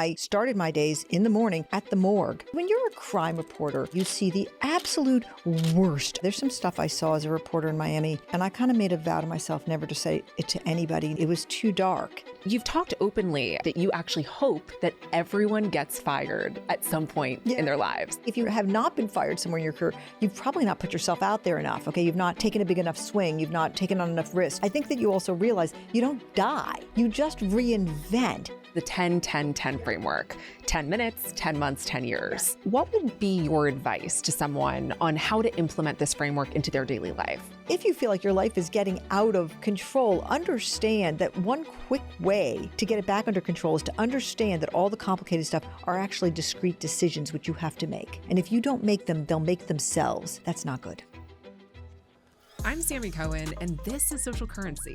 I started my days in the morning at the morgue. When you're a crime reporter, you see the absolute worst. There's some stuff I saw as a reporter in Miami, and I kind of made a vow to myself never to say it to anybody. It was too dark. You've talked openly that you actually hope that everyone gets fired at some point in their lives. If you have not been fired somewhere in your career, you've probably not put yourself out there enough, okay? You've not taken a big enough swing. You've not taken on enough risk. I think that you also realize you don't die. You just reinvent. The 10-10-10 framework, 10 minutes, 10 months, 10 years. What would be your advice to someone on how to implement this framework into their daily life? If you feel like your life is getting out of control, understand that one quick way to get it back under control is to understand that all the complicated stuff are actually discrete decisions which you have to make. And if you don't make them, they'll make themselves. That's not good. I'm Sammi Cohen, and this is Social Currency,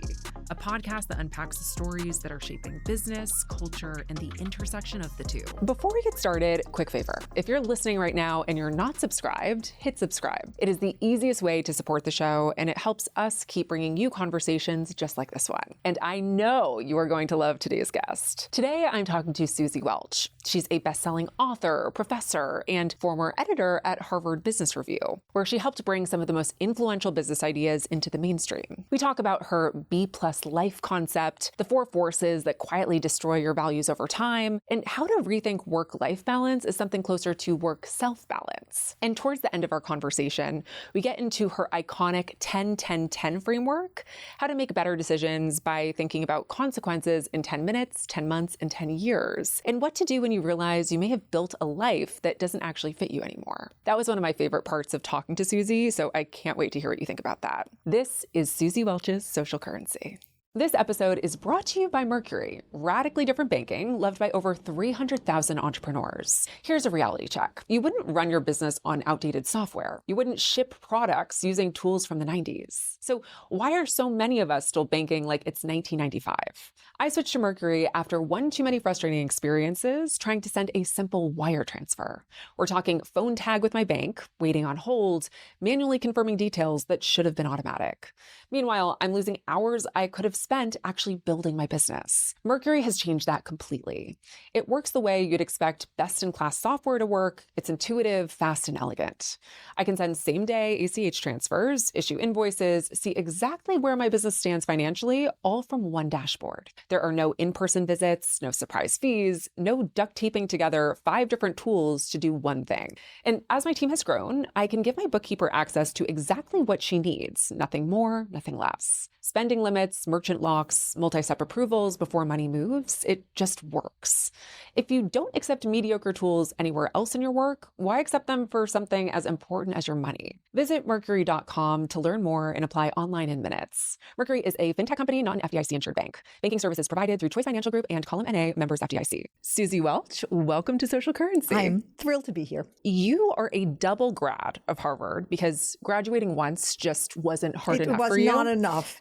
a podcast that unpacks the stories that are shaping business, culture, and the intersection of the two. Before we get started, quick favor. If you're listening right now and you're not subscribed, hit subscribe. It is the easiest way to support the show, and it helps us keep bringing you conversations just like this one. And I know you are going to love today's guest. Today, I'm talking to Suzy Welch. She's a best-selling author, professor, and former editor at Harvard Business Review, where she helped bring some of the most influential business ideas into the mainstream. We talk about her B+ life concept, the 4 forces that quietly destroy your values over time, and how to rethink work-life balance as something closer to work-self balance. And towards the end of our conversation, we get into her iconic 10-10-10 framework, how to make better decisions by thinking about consequences in 10 minutes, 10 months, and 10 years, and what to do when you realize you may have built a life that doesn't actually fit you anymore. That was one of my favorite parts of talking to Suzy, so I can't wait to hear what you think about that. This is Suzy Welch's Social Currency. This episode is brought to you by Mercury, radically different banking loved by over 300,000 entrepreneurs. Here's a reality check. You wouldn't run your business on outdated software. You wouldn't ship products using tools from the 90s. So why are so many of us still banking like it's 1995? I switched to Mercury after one too many frustrating experiences trying to send a simple wire transfer. We're talking phone tag with my bank, waiting on hold, manually confirming details that should have been automatic. Meanwhile, I'm losing hours I could have spent actually building my business. Mercury has changed that completely. It works the way you'd expect best-in-class software to work. It's intuitive, fast, and elegant. I can send same-day ACH transfers, issue invoices, see exactly where my business stands financially, all from one dashboard. There are no in-person visits, no surprise fees, no duct taping together 5 different tools to do one thing. And as my team has grown, I can give my bookkeeper access to exactly what she needs, nothing more, nothing less. Spending limits, merchant locks, multi-step approvals before money moves, it just works. If you don't accept mediocre tools anywhere else in your work, why accept them for something as important as your money? Visit Mercury.com to learn more and apply online in minutes. Mercury is a fintech company, not an FDIC-insured bank. Banking services provided through Choice Financial Group and Column NA, members FDIC. Suzy Welch, welcome to Social Currency. I'm thrilled to be here. You are a double grad of Harvard because graduating once just wasn't hard enough for you. It was not enough.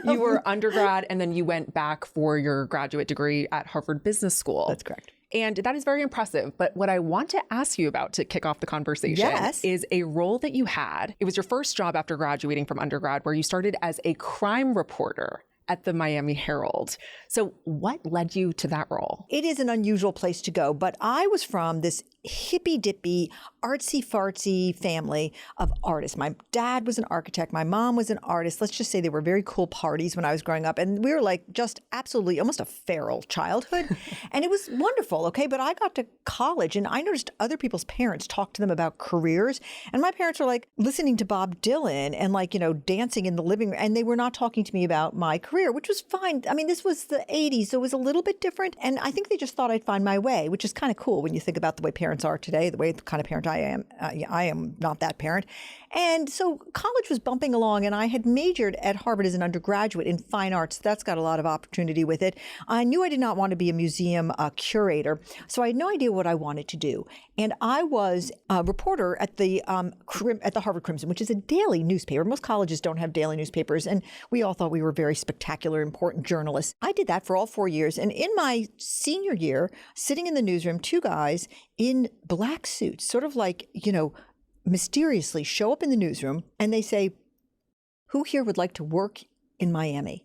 You were undergrad and then you went back for your graduate degree at Harvard Business School. That's correct. And that is very impressive. But what I want to ask you about to kick off the conversation is a role that you had. It was your first job after graduating from undergrad where you started as a crime reporter at the Miami Herald. So what led you to that role? It is an unusual place to go, but I was from this hippy-dippy, artsy-fartsy family of artists. My dad was an architect. My mom was an artist. Let's just say they were very cool parties when I was growing up. And we were like just absolutely almost a feral childhood. And it was wonderful, okay? But I got to college and I noticed other people's parents talk to them about careers. And my parents were like listening to Bob Dylan and like, you know, dancing in the living room. And they were not talking to me about my career, which was fine. I mean, this was the 80s, so it was a little bit different. And I think they just thought I'd find my way, which is kind of cool when you think about the way parents are today, the way the kind of parent I am. I am not that parent. And so college was bumping along and I had majored at Harvard as an undergraduate in fine arts. That's got a lot of opportunity with it. I knew I did not want to be a museum curator, so I had no idea what I wanted to do. And I was a reporter at the Harvard Crimson, which is a daily newspaper. Most colleges don't have daily newspapers, and we all thought we were very spectacular, important journalists. I did that for all 4 years. And in my senior year, sitting in the newsroom, 2 guys in black suits, sort of like, you know, mysteriously show up in the newsroom and they say, "Who here would like to work in Miami?"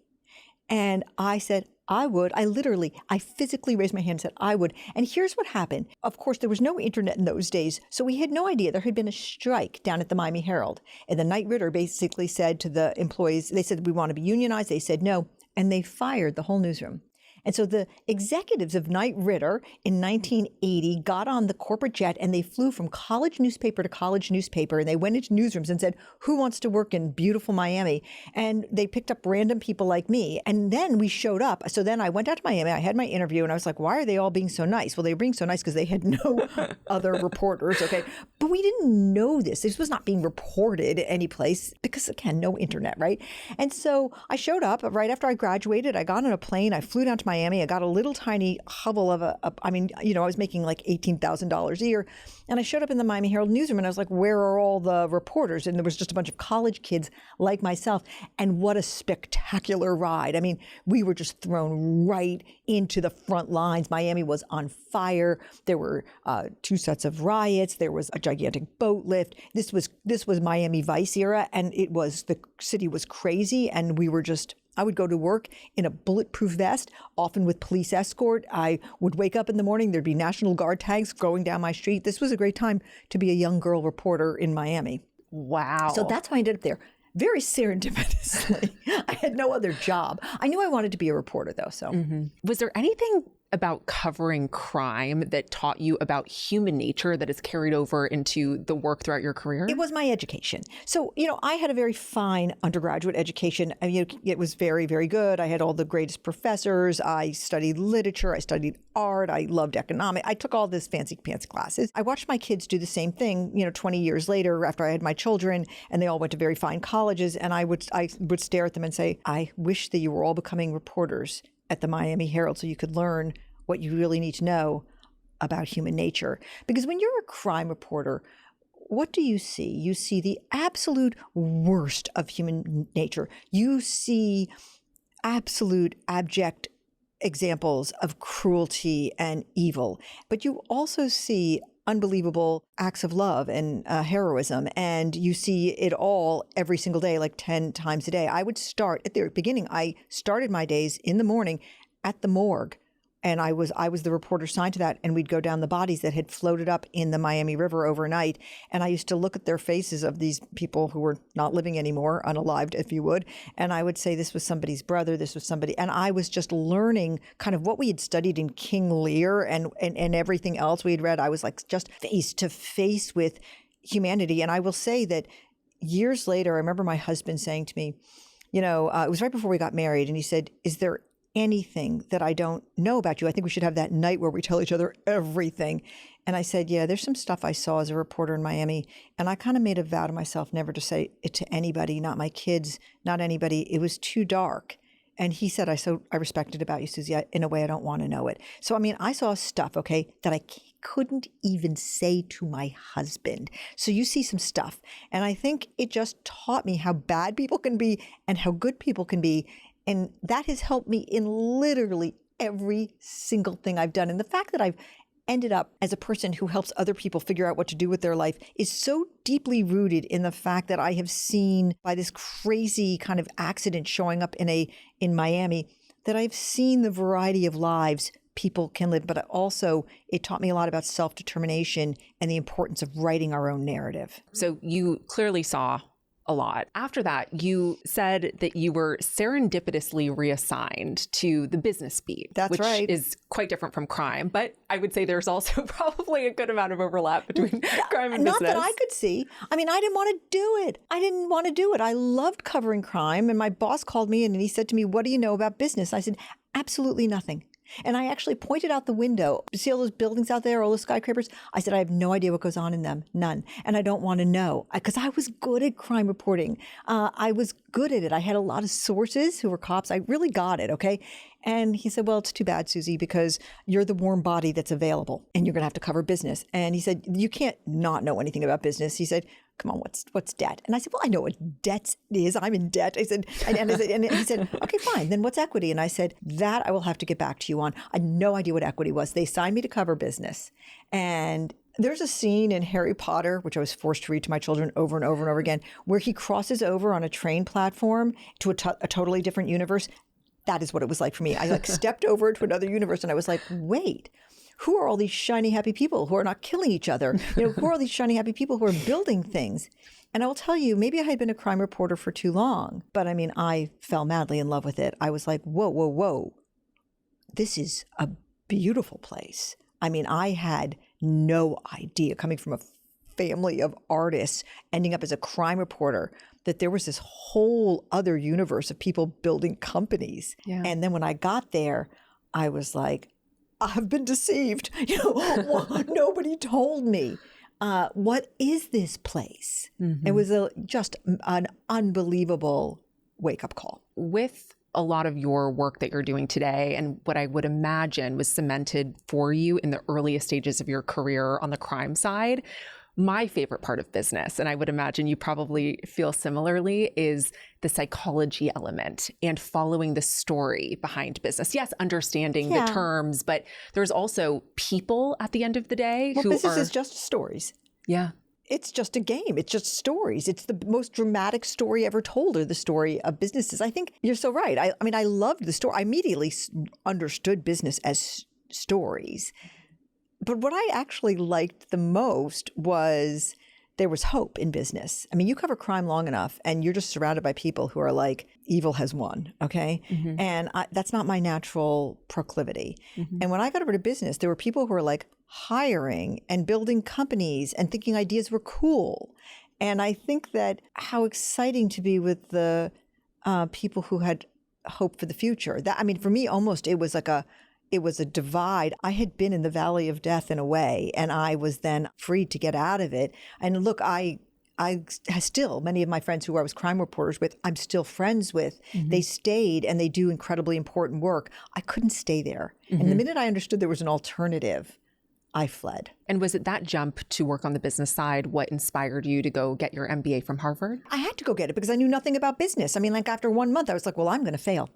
And I said, I would. I physically raised my hand and said, I would. And here's what happened. Of course, there was no internet in those days, so we had no idea. There had been a strike down at the Miami Herald. And the Knight Ridder basically said to the employees, they said, we want to be unionized. They said no. And they fired the whole newsroom. And so the executives of Knight Ridder in 1980 got on the corporate jet and they flew from college newspaper to college newspaper. And they went into newsrooms and said, who wants to work in beautiful Miami? And they picked up random people like me. And then we showed up. So then I went out to Miami. I had my interview and I was like, why are they all being so nice? Well, they were being so nice because they had no other reporters. Okay. But we didn't know this. This was not being reported any place because, again, no internet, right? And so I showed up right after I graduated. I got on a plane. I flew down to Miami. I got a little tiny hovel of I was making like $18,000 a year. And I showed up in the Miami Herald newsroom and I was like, where are all the reporters? And there was just a bunch of college kids like myself. And what a spectacular ride. I mean, we were just thrown right into the front lines. Miami was on fire. There were 2 sets of riots. There was a gigantic boat lift. This was Miami Vice era. And the city was crazy. And I would go to work in a bulletproof vest, often with police escort. I would wake up in the morning, there'd be National Guard tags going down my street. This was a great time to be a young girl reporter in Miami. Wow. So that's how I ended up there. Very serendipitously. I had no other job. I knew I wanted to be a reporter, though. So, Was there anything about covering crime that taught you about human nature that has carried over into the work throughout your career? It was my education. So, I had a very fine undergraduate education. I mean, it was very, very good. I had all the greatest professors. I studied literature. I studied art. I loved economics. I took all this fancy pants classes. I watched my kids do the same thing, 20 years later after I had my children, and they all went to very fine colleges. And I would stare at them and say, I wish that you were all becoming reporters at the Miami Herald so you could learn what you really need to know about human nature. Because when you're a crime reporter, what do you see? You see the absolute worst of human nature. You see absolute abject examples of cruelty and evil. But you also see unbelievable acts of love and heroism. And you see it all every single day, like 10 times a day. I would start at the beginning. I started my days in the morning at the morgue. And I was the reporter assigned to that. And we'd go down the bodies that had floated up in the Miami River overnight. And I used to look at their faces of these people who were not living anymore, unalived, if you would. And I would say, this was somebody's brother, this was somebody. And I was just learning kind of what we had studied in King Lear and everything else we had read. I was like just face to face with humanity. And I will say that years later, I remember my husband saying to me, it was right before we got married. And he said, is there anything that I don't know about you? I think we should have that night where we tell each other everything. And I said, yeah, there's some stuff I saw as a reporter in Miami. And I kind of made a vow to myself never to say it to anybody, not my kids, not anybody. It was too dark. And he said, I respect it about you, Suzy, in a way I don't want to know it. So, I mean, I saw stuff, okay, that I couldn't even say to my husband. So you see some stuff. And I think it just taught me how bad people can be and how good people can be. And that has helped me in literally every single thing I've done. And the fact that I've ended up as a person who helps other people figure out what to do with their life is so deeply rooted in the fact that I have seen, by this crazy kind of accident showing up in Miami, that I've seen the variety of lives people can live. But also it taught me a lot about self-determination and the importance of writing our own narrative. So you clearly saw a lot. After that, you said that you were serendipitously reassigned to the business beat. That's right. Which is quite different from crime, but I would say there's also probably a good amount of overlap between crime and business. Not that I could see. I mean, I didn't want to do it. I loved covering crime. And my boss called me and he said to me, what do you know about business? I said, absolutely nothing. And I actually pointed out the window. See all those buildings out there, all those skyscrapers? I said, I have no idea what goes on in them. None. And I don't want to know, because I was good at crime reporting. I was good at it. I had a lot of sources who were cops. I really got it, okay? And he said, well, it's too bad, Suzy, because you're the warm body that's available and you're going to have to cover business. And he said, you can't not know anything about business. He said, come on, what's debt? And I said, well, I know what debt is. I'm in debt. I said, and he said, okay, fine. Then what's equity? And I said, that I will have to get back to you on. I had no idea what equity was. They signed me to cover business. And there's a scene in Harry Potter, which I was forced to read to my children over and over and over again, where he crosses over on a train platform to a totally different universe. that is what it was like for me. I like stepped over to another universe and I was like, wait, who are all these shiny, happy people who are not killing each other? Who are all these shiny, happy people who are building things? And I will tell you, maybe I had been a crime reporter for too long, but I mean, I fell madly in love with it. I was like, whoa, whoa, whoa. This is a beautiful place. I mean, I had no idea, coming from a family of artists, ending up as a crime reporter, that there was this whole other universe of people building companies. Yeah. And then when I got there, I was like, I've been deceived. Nobody told me. What is this place? It was just an unbelievable wake-up call. With a lot of your work that you're doing today and what I would imagine was cemented for you in the earliest stages of your career on the crime side, my favorite part of business, and I would imagine you probably feel similarly, is the psychology element and following the story behind business. Yes, understanding the terms, but there's also people at the end of the day who business is just stories. Yeah. It's just a game. It's just stories. It's the most dramatic story ever told, or the story of businesses. I think you're so right. I mean, I loved the story. I immediately understood business as stories. But what I actually liked the most was there was hope in business. I mean, you cover crime long enough and you're just surrounded by people who are like, evil has won, okay? And that's not my natural proclivity. And when I got over to business, there were people who were like hiring and building companies and thinking ideas were cool. And I think that how exciting to be with the people who had hope for the future. That, I mean, for me, almost it was a divide. I had been in the valley of death in a way, and I was then freed to get out of it. And look, I still, many of my friends who I was crime reporters with, I'm still friends with. They stayed and they do incredibly important work. I couldn't stay there. And the minute I understood there was an alternative, I fled. And was it that jump to work on the business side what inspired you to go get your MBA from Harvard? I had to go get it because I knew nothing about business. I mean, like after 1 month, I was like, well, I'm going to fail.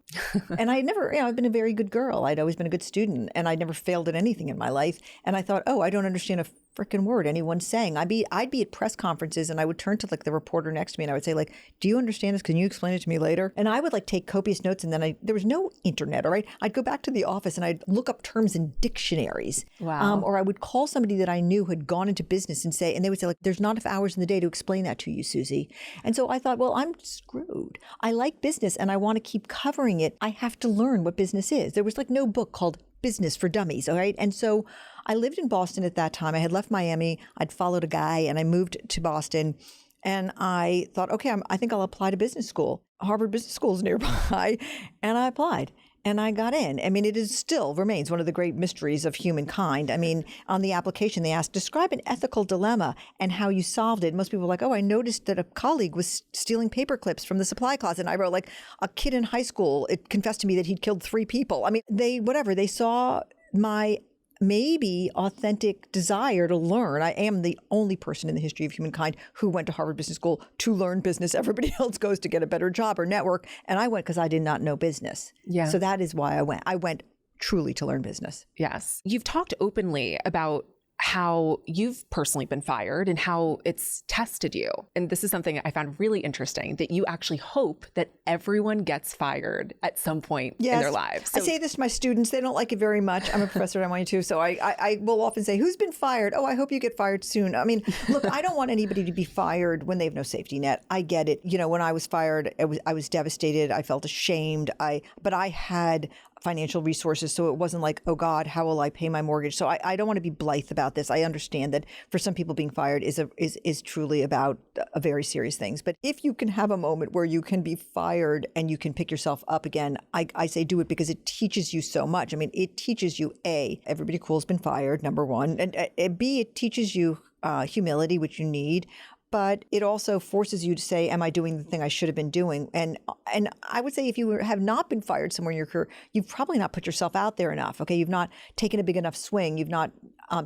And I never, I've been a very good girl. I'd always been a good student and I'd never failed at anything in my life. And I thought, I don't understand a freaking word anyone's saying. I'd be at press conferences and I would turn to like the reporter next to me and I would say like, do you understand this? Can you explain it to me later? And I would like take copious notes and then there was no internet, all right? I'd go back to the office and I'd look up terms in dictionaries. Wow. Or I would call somebody that I knew had gone into business and they would say like, there's not enough hours in the day to explain that to you, Suzy. And so I thought, well, I'm screwed. I like business and I want to keep covering it. I have to learn what business is. There was like no book called Business for Dummies, all right? And so I lived in Boston at that time. I had left Miami. I'd followed a guy and I moved to Boston. And I thought, okay, I think I'll apply to business school. Harvard Business School is nearby. And I applied. And I got in. I mean, still remains one of the great mysteries of humankind. I mean, on the application, they asked, describe an ethical dilemma and how you solved it. Most people were like, I noticed that a colleague was stealing paper clips from the supply closet. And I wrote like, a kid in high school, it confessed to me that he'd killed 3 people. I mean, they saw my maybe authentic desire to learn. I am the only person in the history of humankind who went to Harvard Business School to learn business. Everybody else goes to get a better job or network. And I went because I did not know business. Yeah. So that is why I went. I went truly to learn business. Yes. You've talked openly about how you've personally been fired and how it's tested you. And this is something I found really interesting, that you actually hope that everyone gets fired at some point in their lives. I say this to my students. They don't like it very much. I'm a professor at NYU, so I will often say, who's been fired? I hope you get fired soon. I mean, look, I don't want anybody to be fired when they have no safety net. I get it. When I was fired, I was devastated. I felt ashamed. But I had financial resources. So it wasn't like, oh God, how will I pay my mortgage? So I don't want to be blithe about this. I understand that for some people being fired is truly about very serious things. But if you can have a moment where you can be fired and you can pick yourself up again, I say do it because it teaches you so much. I mean, it teaches you everybody cool's been fired, number one. And B, it teaches you humility, which you need. But it also forces you to say, am I doing the thing I should have been doing? And I would say if you have not been fired somewhere in your career, you've probably not put yourself out there enough. Okay, you've not taken a big enough swing. You've not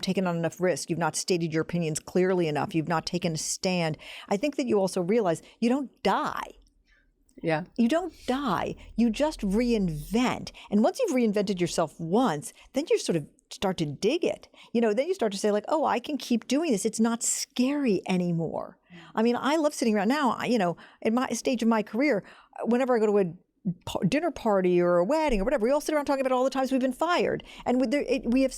taken on enough risk. You've not stated your opinions clearly enough. You've not taken a stand. I think that you also realize you don't die. Yeah. You don't die. You just reinvent. And once you've reinvented yourself once, then you sort of start to dig it. Then you start to say like, I can keep doing this. It's not scary anymore. I mean, I love sitting around now, at my stage of my career, whenever I go to dinner party or a wedding or whatever, we all sit around talking about all the times we've been fired. And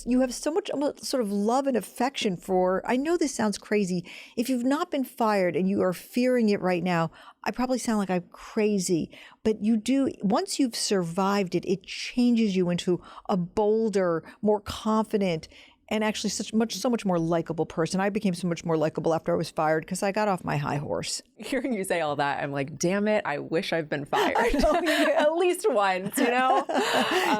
you have so much sort of love and affection for, I know this sounds crazy. If you've not been fired and you are fearing it right now, I probably sound like I'm crazy, but you do, once you've survived it, it changes you into a bolder, more confident, and actually so much more likable person. I became so much more likable after I was fired because I got off my high horse. Hearing you say all that, I'm like, damn it, I wish I've been fired. At least once, you know?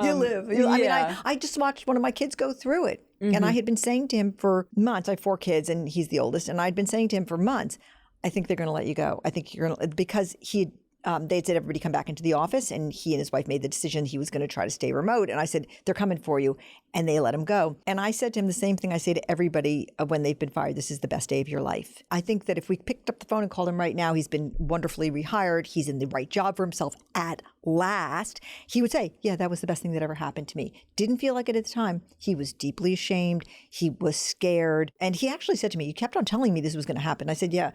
You live. I mean, I just watched one of my kids go through it. And I had been saying to him for months, I have 4 kids and he's the oldest, and I'd been saying to him for months, I think they're going to let you go. I think you're going to, because they'd said everybody come back into the office, and he and his wife made the decision he was going to try to stay remote. And I said, they're coming for you. And they let him go. And I said to him the same thing I say to everybody when they've been fired: this is the best day of your life. I think that if we picked up the phone and called him right now, he's been wonderfully rehired. He's in the right job for himself at last. He would say, yeah, that was the best thing that ever happened to me. Didn't feel like it at the time. He was deeply ashamed. He was scared. And he actually said to me, you kept on telling me this was going to happen. I said, yeah,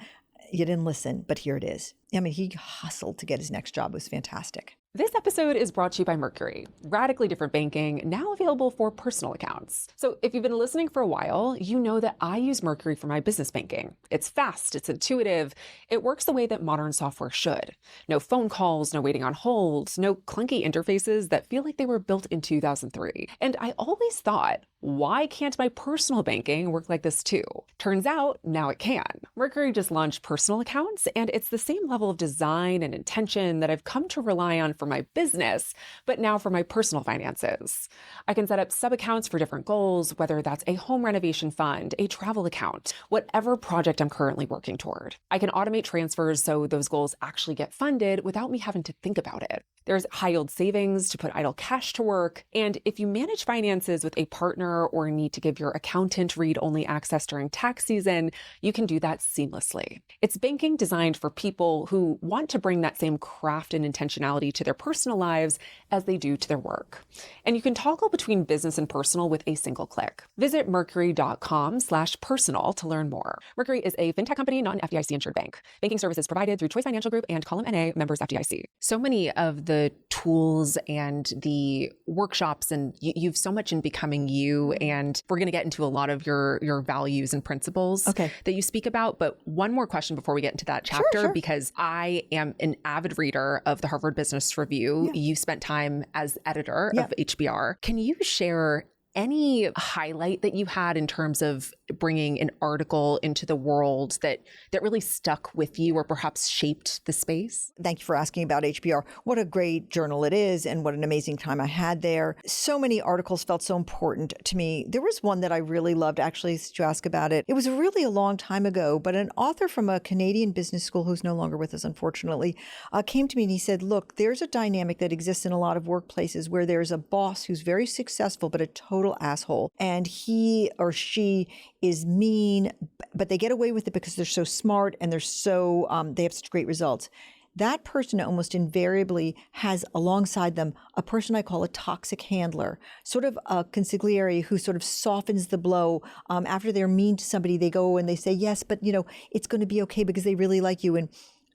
you didn't listen, but here it is. I mean, he hustled to get his next job. It was fantastic. This episode is brought to you by Mercury, radically different banking, now available for personal accounts. So if you've been listening for a while, you know that I use Mercury for my business banking. It's fast, it's intuitive, it works the way that modern software should. No phone calls, no waiting on hold, no clunky interfaces that feel like they were built in 2003. And I always thought, why can't my personal banking work like this too? Turns out, now it can. Mercury just launched personal accounts, and it's the same level of design and intention that I've come to rely on for my business, but now for my personal finances. I can set up sub-accounts for different goals, whether that's a home renovation fund, a travel account, whatever project I'm currently working toward. I can automate transfers so those goals actually get funded without me having to think about it. There's high-yield savings to put idle cash to work. And if you manage finances with a partner or need to give your accountant read-only access during tax season, you can do that seamlessly. It's banking designed for people who want to bring that same craft and intentionality to their personal lives as they do to their work. And you can toggle between business and personal with a single click. Visit mercury.com/personal to learn more. Mercury is a fintech company, not an FDIC insured bank. Banking services provided through Choice Financial Group and Column NA, members FDIC. So many of the tools and the workshops, and you've so much in Becoming You, and we're going to get into a lot of your values and principles that you speak about. But one more question before we get into that chapter, Sure. because I am an avid reader of the Harvard Business Review. Yeah. You spent time as editor of HBR. Can you share any highlight that you had in terms of bringing an article into the world that really stuck with you or perhaps shaped the space? Thank you for asking about HBR. What a great journal it is, and what an amazing time I had there. So many articles felt so important to me. There was one that I really loved, actually, since you asked about it. It was really a long time ago, but an author from a Canadian business school who's no longer with us, unfortunately, came to me and he said, look, there's a dynamic that exists in a lot of workplaces where there's a boss who's very successful, but a total asshole. And he or she is mean, but they get away with it because they're so smart and they're so, they have such great results. That person almost invariably has alongside them a person I call a toxic handler, sort of a consigliere who sort of softens the blow. After they're mean to somebody, they go and they say, yes, but it's going to be okay because they really like you. And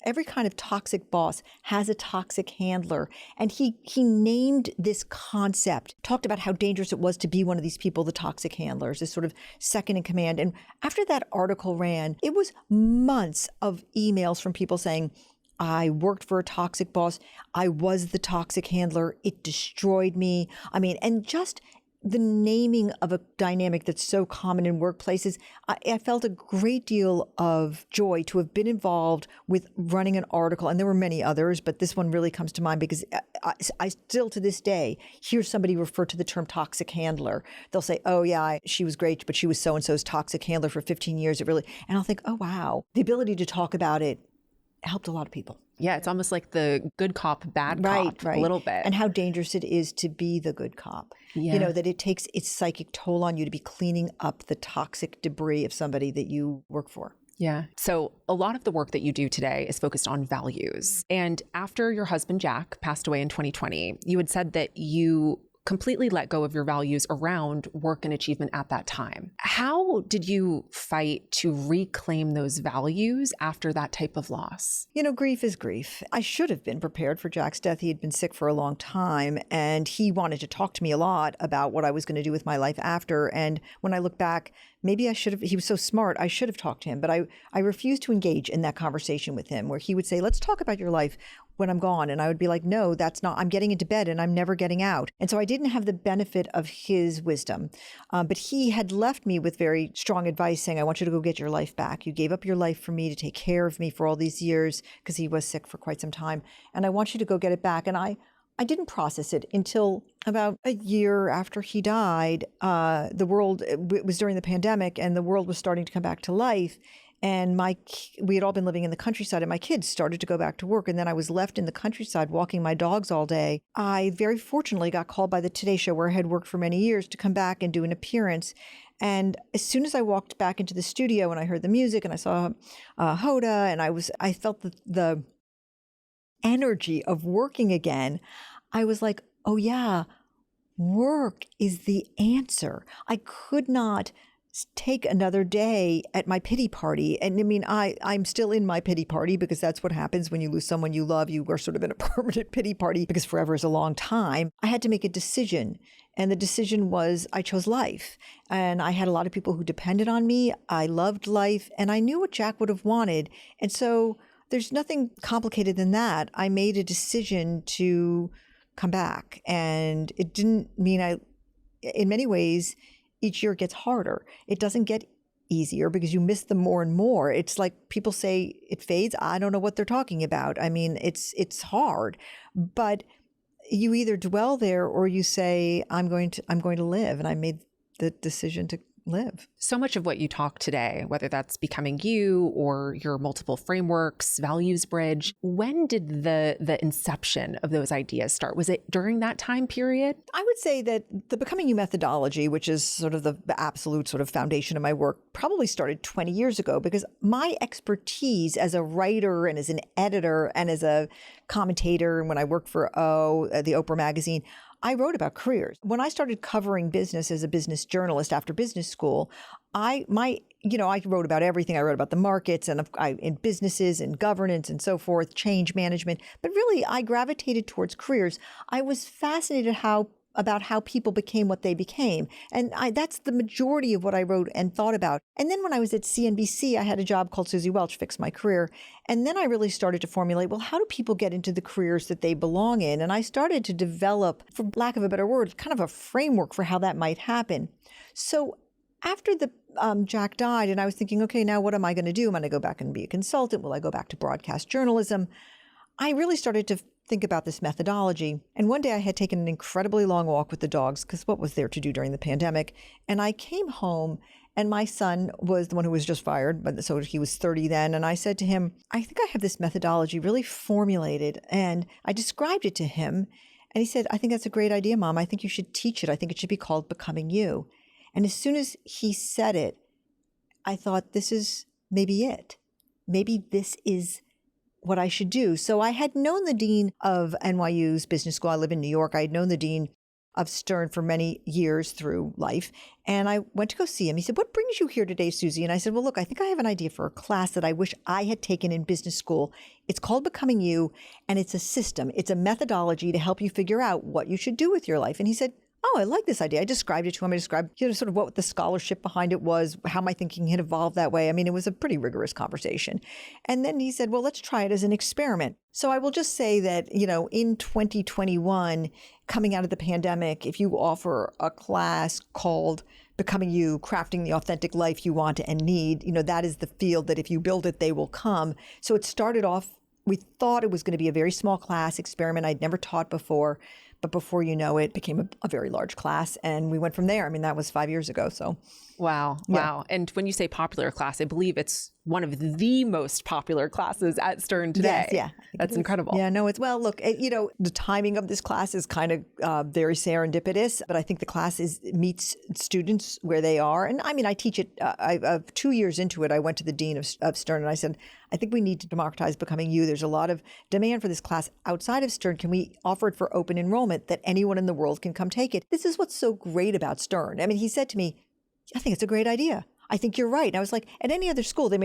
every kind of toxic boss has a toxic handler. And he named this concept, talked about how dangerous it was to be one of these people, the toxic handlers, this sort of second in command. And after that article ran, it was months of emails from people saying, I worked for a toxic boss. I was the toxic handler. It destroyed me. I mean, and just the naming of a dynamic that's so common in workplaces, I felt a great deal of joy to have been involved with running an article. And there were many others, but this one really comes to mind because I still to this day hear somebody refer to the term toxic handler. They'll say, oh yeah, she was great, but she was so-and-so's toxic handler for 15 years. And I'll think, oh wow, the ability to talk about it helped a lot of people. Yeah, it's almost like the good cop, bad cop, a little bit. And how dangerous it is to be the good cop. Yeah. That it takes its psychic toll on you to be cleaning up the toxic debris of somebody that you work for. Yeah. So a lot of the work that you do today is focused on values. And after your husband, Jack, passed away in 2020, you had said that you completely let go of your values around work and achievement at that time. How did you fight to reclaim those values after that type of loss? Grief is grief. I should have been prepared for Jack's death. He had been sick for a long time, and he wanted to talk to me a lot about what I was going to do with my life after. And when I look back, maybe I should have, he was so smart, I should have talked to him, but I refused to engage in that conversation with him where he would say, let's talk about your life when I'm gone. And I would be like, no, that's not, I'm getting into bed and I'm never getting out. And so I didn't have the benefit of his wisdom. But he had left me with very strong advice saying, I want you to go get your life back. You gave up your life for me to take care of me for all these years because he was sick for quite some time. And I want you to go get it back. And I didn't process it until about a year after he died. The world, it was during the pandemic and the world was starting to come back to life. And we had all been living in the countryside and my kids started to go back to work. And then I was left in the countryside walking my dogs all day. I very fortunately got called by the Today Show where I had worked for many years to come back and do an appearance. And as soon as I walked back into the studio and I heard the music and I saw Hoda and I felt the energy of working again, I was like, oh yeah, work is the answer. I could not take another day at my pity party. And I mean, I'm still in my pity party because that's what happens when you lose someone you love. You are sort of in a permanent pity party because forever is a long time. I had to make a decision. And the decision was I chose life. And I had a lot of people who depended on me. I loved life and I knew what Jack would have wanted. And so there's nothing complicated than that. I made a decision to come back. And it didn't mean in many ways, each year it gets harder. It doesn't get easier because you miss them more and more. It's like people say it fades. I don't know what they're talking about. I mean, it's hard, but you either dwell there or you say, I'm going to live. And I made the decision to live. So much of what you talk today, whether that's becoming you or your multiple frameworks, values bridge, when did the inception of those ideas start? Was it during that time period? I would say that the Becoming You methodology, which is sort of the absolute sort of foundation of my work, probably started 20 years ago because my expertise as a writer and as an editor and as a commentator, and when I worked for the Oprah magazine, I wrote about careers. When I started covering business as a business journalist after business school, I wrote about everything. I wrote about the markets and in businesses and governance and so forth, change management. But really, I gravitated towards careers. I was fascinated about how people became what they became. And that's the majority of what I wrote and thought about. And then when I was at CNBC, I had a job called Suzy Welch, Fix My Career. And then I really started to formulate, well, how do people get into the careers that they belong in? And I started to develop, for lack of a better word, kind of a framework for how that might happen. So after Jack died, and I was thinking, okay, now what am I going to do? Am I going to go back and be a consultant? Will I go back to broadcast journalism? I really started to think about this methodology. And one day I had taken an incredibly long walk with the dogs because what was there to do during the pandemic? And I came home and my son was the one who was just fired, but so he was 30 then. And I said to him, I think I have this methodology really formulated. And I described it to him. And he said, I think that's a great idea, Mom. I think you should teach it. I think it should be called Becoming You. And as soon as he said it, I thought, this is maybe it. Maybe this is what I should do. So I had known the dean of NYU's business school. I live in New York. I had known the dean of Stern for many years through life. And I went to go see him. He said, what brings you here today, Suzy? And I said, well, look, I think I have an idea for a class that I wish I had taken in business school. It's called Becoming You, and it's a system. It's a methodology to help you figure out what you should do with your life. And he said, oh, I like this idea. I described it to him. I described, sort of what the scholarship behind it was, how my thinking had evolved that way. I mean, it was a pretty rigorous conversation. And then he said, well, let's try it as an experiment. So I will just say that, in 2021, coming out of the pandemic, if you offer a class called Becoming You, Crafting the Authentic Life You Want and Need, that is the field that if you build it, they will come. So it started off, we thought it was going to be a very small class experiment I'd never taught before. But before you know it, became a very large class. And we went from there. I mean, that was 5 years ago. So. Wow. Yeah. And when you say popular class, I believe it's one of the most popular classes at Stern today. Yes, yeah. That's incredible. Yeah, no, look, the timing of this class is kind of very serendipitous, but I think the class meets students where they are. And I mean, I teach it, 2 years into it, I went to the dean of Stern and I said, I think we need to democratize becoming you. There's a lot of demand for this class outside of Stern. Can we offer it for open enrollment that anyone in the world can come take it? This is what's so great about Stern. I mean, he said to me, I think it's a great idea. I think you're right. And I was like, at any other school, they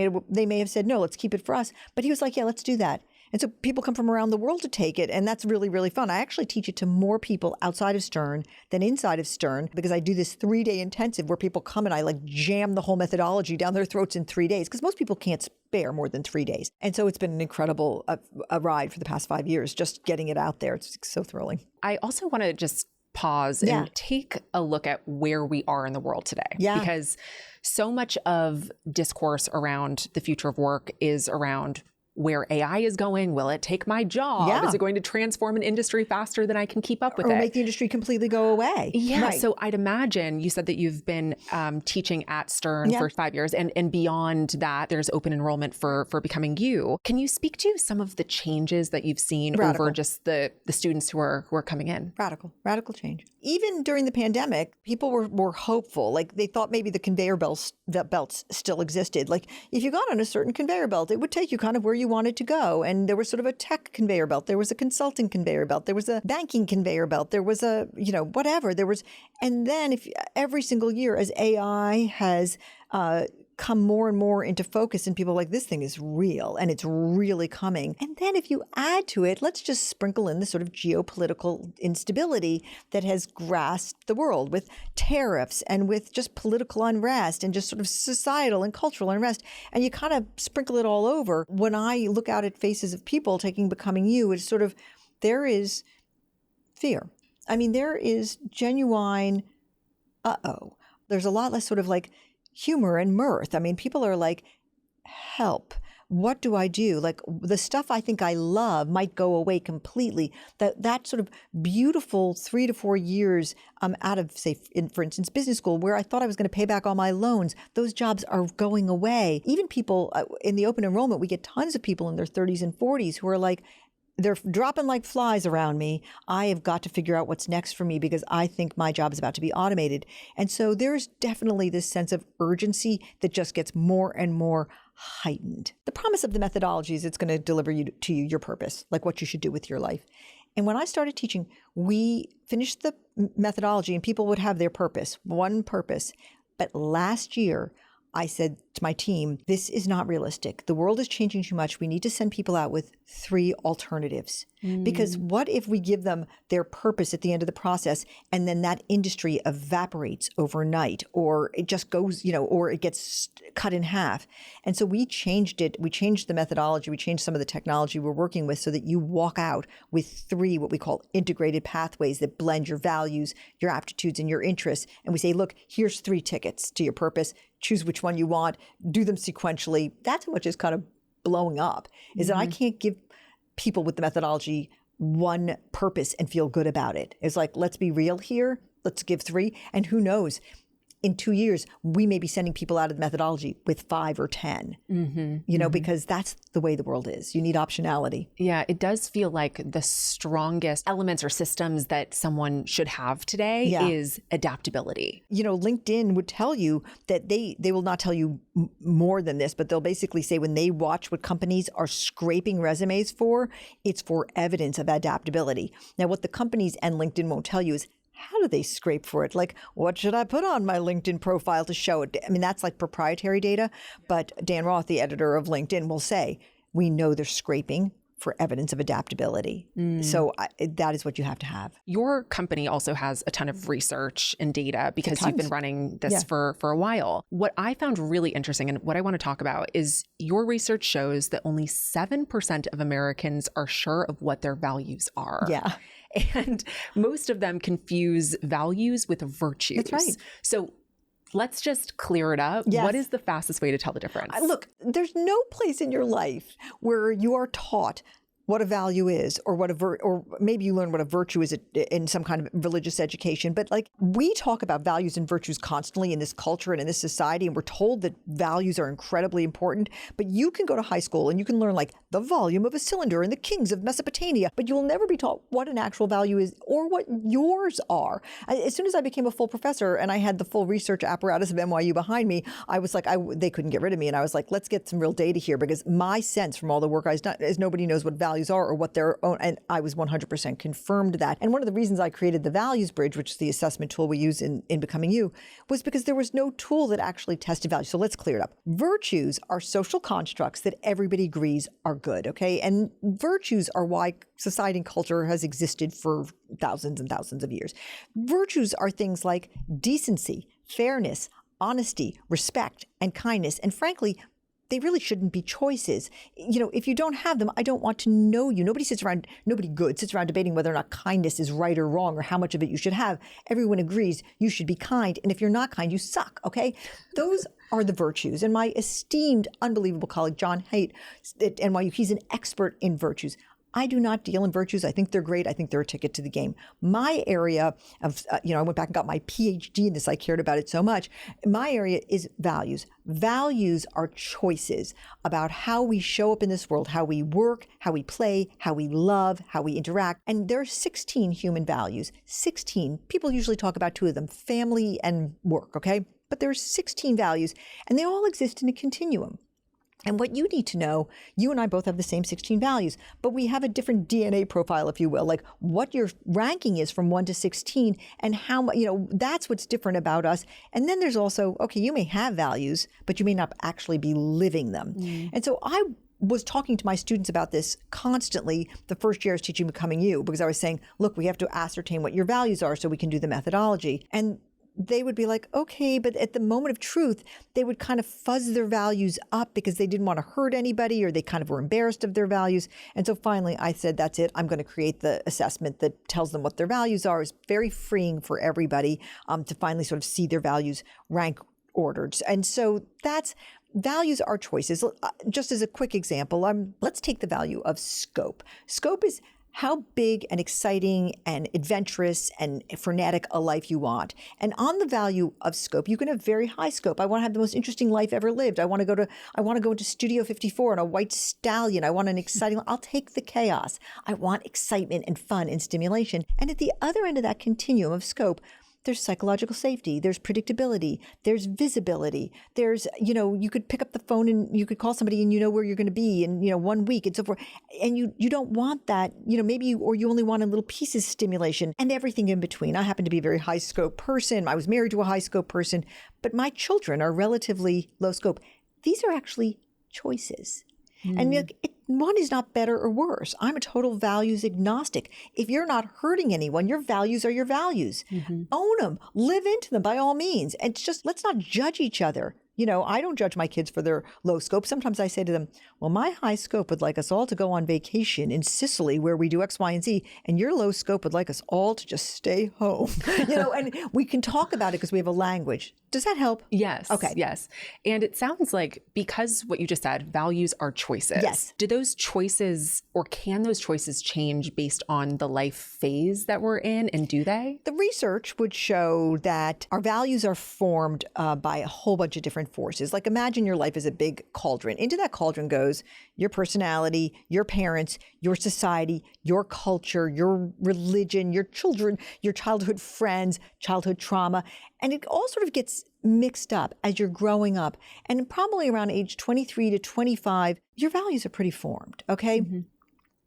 may have said, no, let's keep it for us. But he was like, yeah, let's do that. And so people come from around the world to take it. And that's really, really fun. I actually teach it to more people outside of Stern than inside of Stern because I do this 3-day intensive where people come and I like jam the whole methodology down their throats in 3 days because most people can't spare more than 3 days. And so it's been an incredible a ride for the past 5 years, just getting it out there. It's so thrilling. I also want to just pause and take a look at where we are in the world today. Yeah. Because so much of discourse around the future of work is around where AI is going. Will it take my job? Yeah. Is it going to transform an industry faster than I can keep up with it? Or make the industry completely go away. Yeah. Right. So I'd imagine you said that you've been teaching at Stern for 5 years and beyond that, there's open enrollment for Becoming You. Can you speak to some of the changes that you've seen over just the students who are coming in? Radical change. Even during the pandemic, people were more hopeful. Like they thought maybe the conveyor belts still existed. Like if you got on a certain conveyor belt, it would take you kind of where you wanted to go. And there was sort of a tech conveyor belt. There was a consulting conveyor belt. There was a banking conveyor belt. There was a, whatever. And then every single year as AI has come more and more into focus and people are like, this thing is real and it's really coming. And then if you add to it, let's just sprinkle in the sort of geopolitical instability that has grasped the world with tariffs and with just political unrest and just sort of societal and cultural unrest. And you kind of sprinkle it all over. When I look out at faces of people taking Becoming You, it's sort of, there is fear. I mean, there is genuine, there's a lot less sort of like humor and mirth. I mean, people are like, help. What do I do? Like the stuff I think I love might go away completely. That sort of beautiful 3 to 4 years out of, say, for instance, business school, where I thought I was going to pay back all my loans, those jobs are going away. Even people in the open enrollment, we get tons of people in their 30s and 40s who are like, they're dropping like flies around me. I have got to figure out what's next for me because I think my job is about to be automated. And so there's definitely this sense of urgency that just gets more and more heightened. The promise of the methodology is it's going to deliver to you your purpose, like what you should do with your life. And when I started teaching, we finished the methodology and people would have their purpose, one purpose. But last year, I said to my team, this is not realistic. The world is changing too much. We need to send people out with 3 alternatives. Because what if we give them their purpose at the end of the process and then that industry evaporates overnight or it just goes, or it gets cut in half. And so we changed it. We changed the methodology. We changed some of the technology we're working with so that you walk out with 3 what we call integrated pathways that blend your values, your aptitudes, and your interests. And we say, look, here's 3 tickets to your purpose. Choose which one you want. Do them sequentially. That's how much is kind of blowing up, is that I can't give people with the methodology one purpose and feel good about it. It's like, let's be real here. Let's give 3. And who knows, in 2 years, we may be sending people out of the methodology with 5 or 10, because that's the way the world is. You need optionality. Yeah, it does feel like the strongest elements or systems that someone should have today is adaptability. LinkedIn would tell you that they will not tell you more than this, but they'll basically say when they watch what companies are scraping resumes for, it's for evidence of adaptability. Now, what the companies and LinkedIn won't tell you is how do they scrape for it? Like, what should I put on my LinkedIn profile to show it? I mean, that's like proprietary data. But Dan Roth, the editor of LinkedIn, will say, we know they're scraping for evidence of adaptability. So that is what you have to have. Your company also has a ton of research and data because you've been running this for a while. What I found really interesting and what I want to talk about is your research shows that only 7% of Americans are sure of what their values are. Yeah. And most of them confuse values with virtues. That's right. So let's just clear it up. Yes. What is the fastest way to tell the difference? Look, there's no place in your life where you are taught what a value is, or or maybe you learn what a virtue is in some kind of religious education. But like, we talk about values and virtues constantly in this culture and in this society, and we're told that values are incredibly important. But you can go to high school and you can learn like the volume of a cylinder and the kings of Mesopotamia, but you will never be taught what an actual value is or what yours are. As soon as I became a full professor and I had the full research apparatus of NYU behind me, I was like, they couldn't get rid of me, and I was like, let's get some real data here, because my sense from all the work I've done is nobody knows what values are or what their own, and I was 100% confirmed that. And one of the reasons I created the Values Bridge, which is the assessment tool we use in Becoming You, was because there was no tool that actually tested values. So let's clear it up. Virtues are social constructs that everybody agrees are good, okay? And virtues are why society and culture has existed for thousands and thousands of years. Virtues are things like decency, fairness, honesty, respect, and kindness. And frankly, they really shouldn't be choices. You know, if you don't have them, I don't want to know you. Nobody good sits around debating whether or not kindness is right or wrong or how much of it you should have. Everyone agrees you should be kind. And if you're not kind, you suck, okay? Those are the virtues. And my esteemed, unbelievable colleague, John Haidt at NYU, he's an expert in virtues. I do not deal in virtues. I think they're great. I think they're a ticket to the game. My area of, I went back and got my PhD in this. I cared about it so much. My area is values. Values are choices about how we show up in this world, how we work, how we play, how we love, how we interact. And there are 16 human values. 16. People usually talk about two of them, family and work, okay? But there's 16 values, and they all exist in a continuum. And what you need to know, you and I both have the same 16 values, but we have a different DNA profile, if you will, like what your ranking is from 1 to 16 and how, that's what's different about us. And then there's also, okay, you may have values, but you may not actually be living them. And so I was talking to my students about this constantly the first year I was teaching Becoming You, because I was saying, look, we have to ascertain what your values are so we can do the methodology. And they would be like, okay, but at the moment of truth, they would kind of fuzz their values up because they didn't want to hurt anybody, or they kind of were embarrassed of their values. And so finally I said, that's it. I'm going to create the assessment that tells them what their values are. It's very freeing for everybody to finally sort of see their values rank ordered. And so values are choices. Just as a quick example, let's take the value of scope. Scope is how big and exciting and adventurous and frenetic a life you want. And on the value of scope, you can have very high scope. I want to have the most interesting life ever lived. I want to go into Studio 54 on a white stallion. I want an exciting, I'll take the chaos. I want excitement and fun and stimulation. And at the other end of that continuum of scope, there's psychological safety, there's predictability, there's visibility, there's, you could pick up the phone and you could call somebody and you know where you're going to be in, 1 week and so forth. And you don't want that, maybe you only want in little pieces stimulation and everything in between. I happen to be a very high scope person. I was married to a high scope person, but my children are relatively low scope. These are actually choices. And one is not better or worse. I'm a total values agnostic. If you're not hurting anyone, your values are your values. Own them, live into them by all means. And just let's not judge each other. I don't judge my kids for their low scope. Sometimes I say to them, well, my high scope would like us all to go on vacation in Sicily where we do X, Y, and Z. And your low scope would like us all to just stay home. And we can talk about it because we have a language. Does that help? Yes. Okay. Yes. And it sounds like, because what you just said, values are choices. Yes. Do those choices, or can those choices change based on the life phase that we're in, and do they? The research would show that our values are formed by a whole bunch of different forces. Like, imagine your life is a big cauldron. Into that cauldron goes your personality, your parents, your society, your culture, your religion, your children, your childhood friends, childhood trauma. And it all sort of gets mixed up as you're growing up. And probably around age 23 to 25, your values are pretty formed, okay?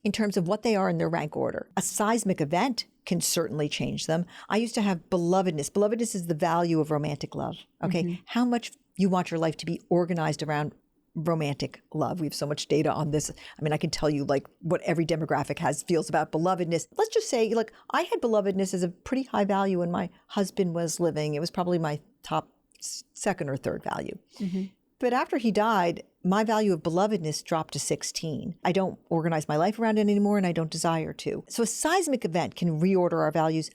In terms of what they are in their rank order. A seismic event can certainly change them. I used to have belovedness. Belovedness is the value of romantic love, okay? How much you want your life to be organized around romantic love. We have so much data on this. I mean, I can tell you like what every demographic feels about belovedness. Let's just say, like, I had belovedness as a pretty high value when my husband was living. It was probably my top second or third value. But after he died, my value of belovedness dropped to 16. I don't organize my life around it anymore, and I don't desire to. So a seismic event can reorder our values,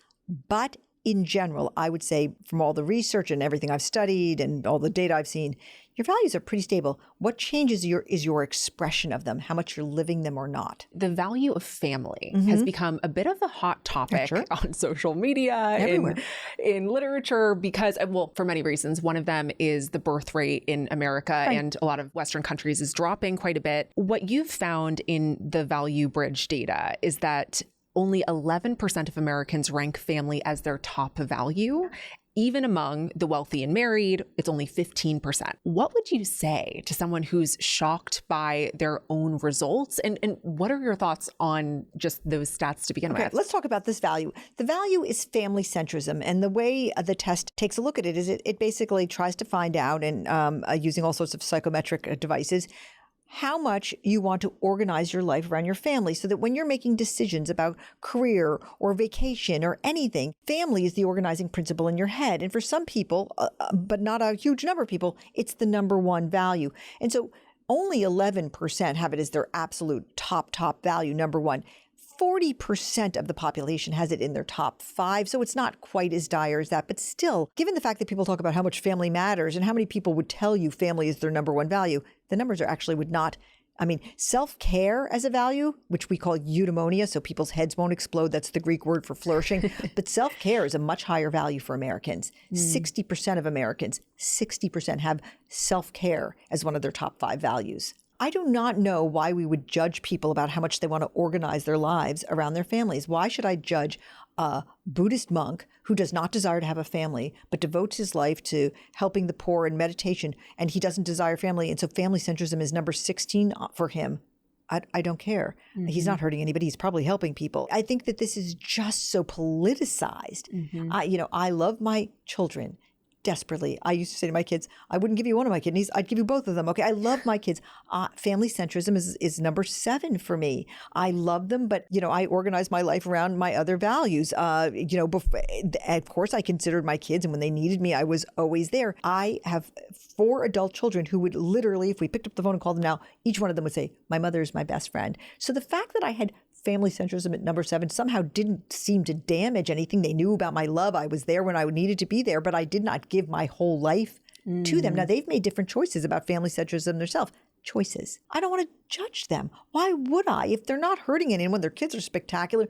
but in general, I would say from all the research and everything I've studied and all the data I've seen, your values are pretty stable. What changes is your expression of them, how much you're living them or not. The value of family has become a bit of a hot topic on social media, everywhere, in literature, because, well, for many reasons. One of them is the birth rate in America and a lot of Western countries is dropping quite a bit. What you've found in the Value Bridge data is that only 11% of Americans rank family as their top value. Even among the wealthy and married, it's only 15%. What would you say to someone who's shocked by their own results? And what are your thoughts on just those stats to begin with? Let's talk about this value. The value is family centrism. And the way the test takes a look at it is it basically tries to find out, and using all sorts of psychometric devices, how much you want to organize your life around your family so that when you're making decisions about career or vacation or anything, family is the organizing principle in your head. And for some people, but not a huge number of people, it's the number one value. And so only 11% have it as their absolute top value, number one. 40% of the population has it in their top 5. So it's not quite as dire as that. But still, given the fact that people talk about how much family matters and how many people would tell you family is their number one value, the numbers are actually would not. I mean, self-care as a value, which we call eudaimonia, so people's heads won't explode. That's the Greek word for flourishing. But self-care is a much higher value for Americans. 60% of Americans, 60% have self-care as one of their top 5 values. I do not know why we would judge people about how much they want to organize their lives around their families. Why should I judge a Buddhist monk who does not desire to have a family, but devotes his life to helping the poor and meditation, and he doesn't desire family, and so family centrism is number 16 for him? I don't care. He's not hurting anybody. He's probably helping people. I think that this is just so politicized. I love my children desperately. I used to say to my kids, I wouldn't give you one of my kidneys. I'd give you both of them. Okay. I love my kids. Family centrism is number 7 for me. I love them, but I organize my life around my other values. Of course I considered my kids, and when they needed me, I was always there. I have 4 adult children who would literally, if we picked up the phone and called them now, each one of them would say, my mother is my best friend. So the fact that I had family centrism at number 7 somehow didn't seem to damage anything. They knew about my love. I was there when I needed to be there, but I did not give my whole life to them. Now, they've made different choices about family centrism themselves. Choices. I don't want to judge them. Why would I? If they're not hurting anyone, their kids are spectacular,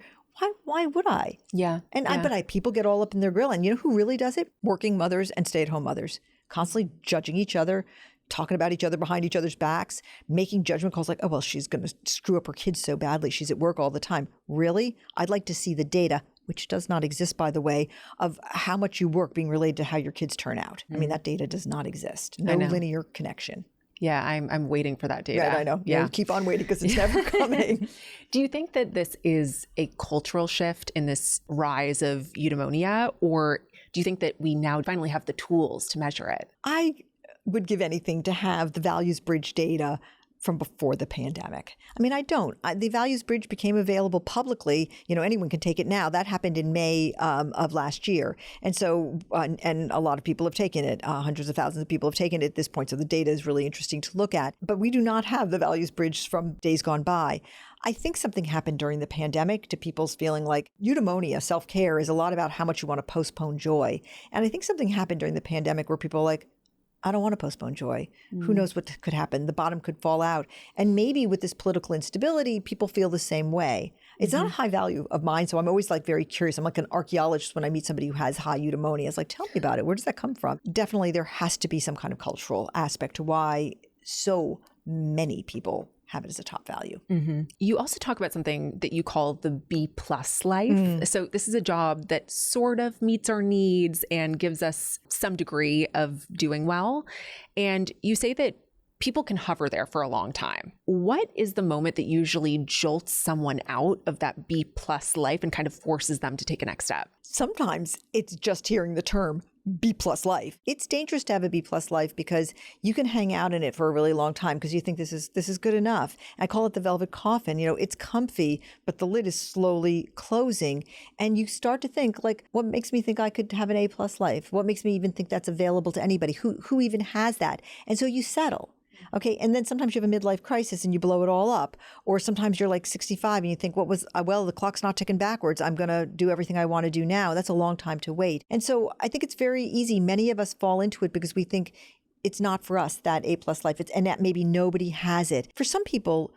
why would I? Yeah. But people get all up in their grill. And you know who really does it? Working mothers and stay-at-home mothers. Constantly judging each other, talking about each other behind each other's backs, making judgment calls like, oh, well, she's going to screw up her kids so badly. She's at work all the time. Really? I'd like to see the data, which does not exist, by the way, of how much you work being related to how your kids turn out. I mean, that data does not exist. No linear connection. Yeah, I'm waiting for that data. Right, I know. Yeah, keep on waiting because it's never coming. Do you think that this is a cultural shift in this rise of eudaimonia, or do you think that we now finally have the tools to measure it? I would give anything to have the Values Bridge data from before the pandemic. I mean, I don't. The Values Bridge became available publicly. Anyone can take it now. That happened in May of last year. And so, and a lot of people have taken it. Hundreds of thousands of people have taken it at this point. So the data is really interesting to look at. But we do not have the Values Bridge from days gone by. I think something happened during the pandemic to people's feeling like eudaimonia, self-care, is a lot about how much you want to postpone joy. And I think something happened during the pandemic where people are like, I don't want to postpone joy. Who knows what could happen? The bottom could fall out. And maybe with this political instability, people feel the same way. It's not a high value of mine, so I'm always very curious. I'm like an archaeologist when I meet somebody who has high eudaimonia. It's like, tell me about it. Where does that come from? Definitely there has to be some kind of cultural aspect to why so many people have it as a top value. You also talk about something that you call the B+ life. So this is a job that sort of meets our needs and gives us some degree of doing well. And you say that people can hover there for a long time. What is the moment that usually jolts someone out of that B+ life and kind of forces them to take a next step? Sometimes it's just hearing the term B+ life. It's dangerous to have a B+ life because you can hang out in it for a really long time because you think this is good enough. I call it the velvet coffin. It's comfy, but the lid is slowly closing. And you start to think like, what makes me think I could have an A+ life? What makes me even think that's available to anybody? Who even has that? And so you settle. Okay. And then sometimes you have a midlife crisis and you blow it all up. Or sometimes you're like 65 and you think, well, the clock's not ticking backwards. I'm going to do everything I want to do now. That's a long time to wait. And so I think it's very easy. Many of us fall into it because we think it's not for us, that A+ life. And that maybe nobody has it. For some people,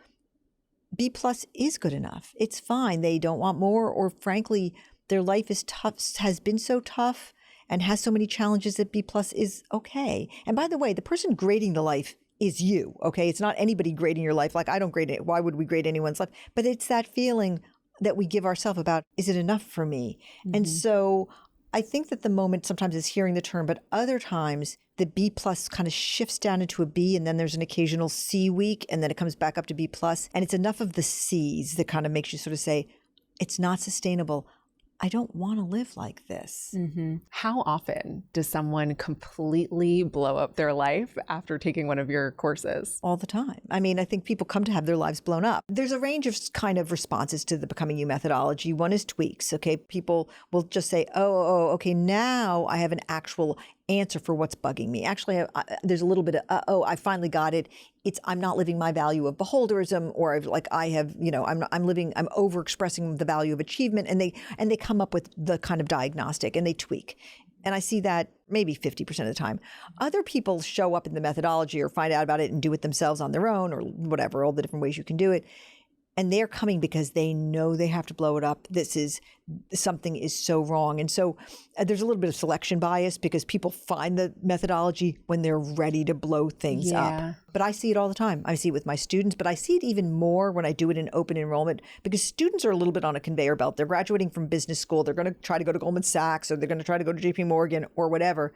B+ is good enough. It's fine. They don't want more, or frankly, their life is tough, has been so tough and has so many challenges that B+ is okay. And by the way, the person grading the life is you, okay? It's not anybody grading your life. Like, I don't grade it. Why would we grade anyone's life? But it's that feeling that we give ourselves about, is it enough for me? Mm-hmm. And so I think that the moment sometimes is hearing the term, but other times the B+ kind of shifts down into a B, and then there's an occasional C week, and then it comes back up to B+. And it's enough of the C's that kind of makes you sort of say, it's not sustainable. I don't want to live like this. Mm-hmm. How often does someone completely blow up their life after taking one of your courses? All the time. I mean, I think people come to have their lives blown up. There's a range of kind of responses to the Becoming You methodology. One is tweaks. Okay. People will just say, okay, now I have an actual answer for what's bugging me. Actually, there's a little bit of, I finally got it. I'm not living my value of beholderism, or I'm overexpressing the value of achievement, and they come up with the kind of diagnostic and they tweak. And I see that maybe 50% of the time. Other people show up in the methodology or find out about it and do it themselves on their own, or whatever, all the different ways you can do it. And they're coming because they know they have to blow it up. Something is so wrong. And so there's a little bit of selection bias because people find the methodology when they're ready to blow things up. But I see it all the time. I see it with my students, but I see it even more when I do it in open enrollment, because students are a little bit on a conveyor belt. They're graduating from business school. They're going to try to go to Goldman Sachs, or they're going to try to go to JP Morgan or whatever.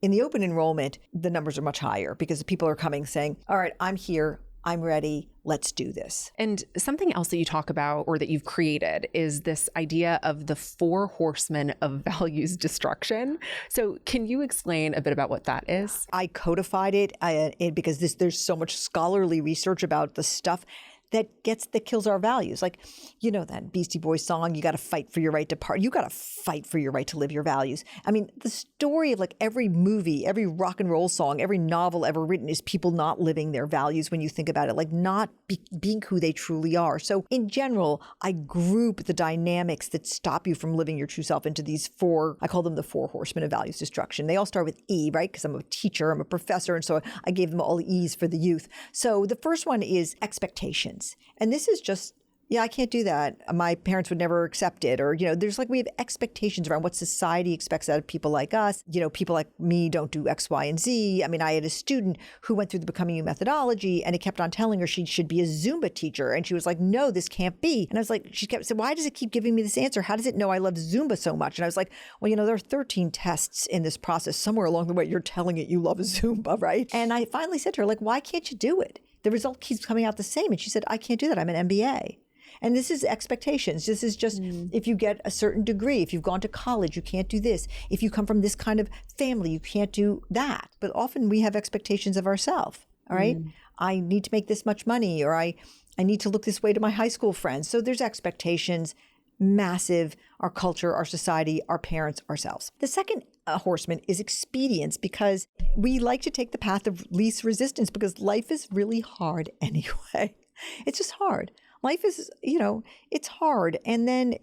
In the open enrollment, the numbers are much higher because people are coming saying, all right, I'm here. I'm ready. Let's do this. And something else that you talk about, or that you've created, is this idea of the 4 horsemen of values destruction. So can you explain a bit about what that is? I codified it because there's so much scholarly research about the stuff that kills our values. Like, that Beastie Boys song, you got to fight for your right to party. You got to fight for your right to live your values. I mean, the story of like every movie, every rock and roll song, every novel ever written is people not living their values when you think about it, like not being who they truly are. So in general, I group the dynamics that stop you from living your true self into these 4, I call them the 4 horsemen of values destruction. They all start with E, right? Because I'm a teacher, I'm a professor. And so I gave them all E's for the youth. So the first one is expectations. And this is just, I can't do that. My parents would never accept it. Or, there's we have expectations around what society expects out of people like us. People like me don't do X, Y, and Z. I mean, I had a student who went through the Becoming You methodology, and it kept on telling her she should be a Zumba teacher. And she was like, no, this can't be. And I was like, she kept saying, why does it keep giving me this answer? How does it know I love Zumba so much? And I was like, well, there are 13 tests in this process. Somewhere along the way, you're telling it you love Zumba, right? And I finally said to her, why can't you do it? The result keeps coming out the same. And she said, I can't do that. I'm an MBA. And this is expectations. This is just if you get a certain degree, if you've gone to college, you can't do this. If you come from this kind of family, you can't do that. But often we have expectations of ourselves, all right? I need to make this much money, or I need to look this way to my high school friends. So there's expectations, massive, our culture, our society, our parents, ourselves. The second horseman is expedience, because we like to take the path of least resistance because life is really hard anyway. It's just hard. Life is, it's hard. And then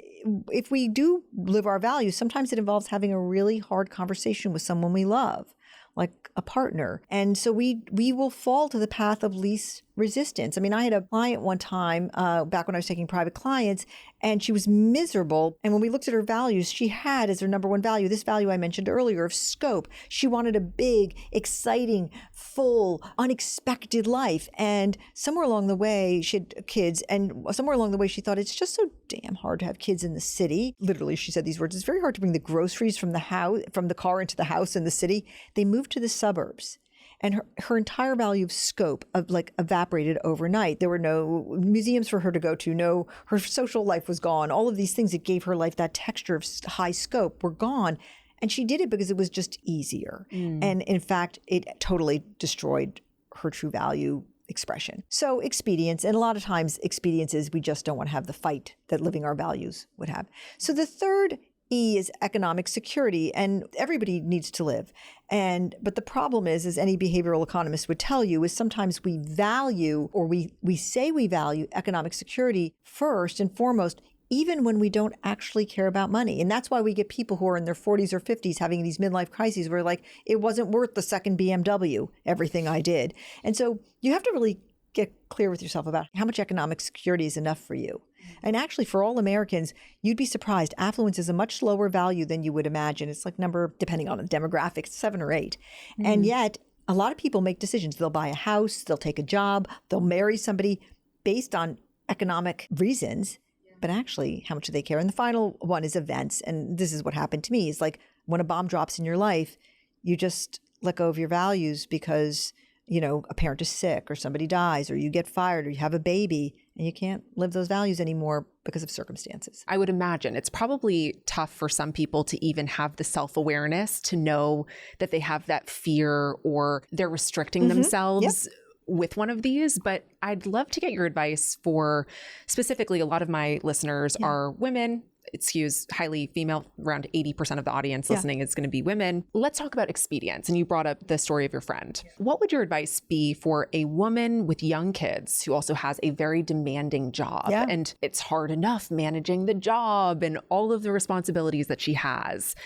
if we do live our values, sometimes it involves having a really hard conversation with someone we love, like a partner. And so we will fall to the path of least resistance. I mean, I had a client one time back when I was taking private clients, and she was miserable. And when we looked at her values, she had as her number one value, this value I mentioned earlier of scope. She wanted a big, exciting, full, unexpected life. And somewhere along the way, she had kids. And somewhere along the way, she thought, it's just so damn hard to have kids in the city. Literally, she said these words, it's very hard to bring the groceries from the car into the house in the city. They moved to the suburbs. And her entire value of scope evaporated overnight. There were no museums for her to go to. Her social life was gone. All of these things that gave her life that texture of high scope were gone. And she did it because it was just easier. And in fact, it totally destroyed her true value expression. So expedience, and a lot of times expedience is we just don't want to have the fight that living our values would have. So the third E is economic security, and everybody needs to live. But the problem is, as any behavioral economist would tell you, is sometimes we value, or we say we value economic security first and foremost, even when we don't actually care about money. And that's why we get people who are in their 40s or 50s having these midlife crises where like, it wasn't worth the second BMW, everything I did. And so you have to really get clear with yourself about how much economic security is enough for you. And actually, for all Americans, you'd be surprised. Affluence is a much lower value than you would imagine. It's like number, depending on the demographics, 7 or 8. And yet, a lot of people make decisions. They'll buy a house, they'll take a job, they'll marry somebody based on economic reasons. But actually, how much do they care? And the final one is events. And this is what happened to me. It's like when a bomb drops in your life, you just let go of your values because, you know, a parent is sick or somebody dies or you get fired or you have a baby and you can't live those values anymore because of circumstances. I would imagine it's probably tough for some people to even have the self-awareness to know that they have that fear or they're restricting themselves with one of these. But I'd love to get your advice for specifically, a lot of my listeners are women. It skews highly female. Around 80% of the audience listening is going to be women. Let's talk about expedience. And you brought up the story of your friend. What would your advice be for a woman with young kids who also has a very demanding job? And it's hard enough managing the job and all of the responsibilities that she has,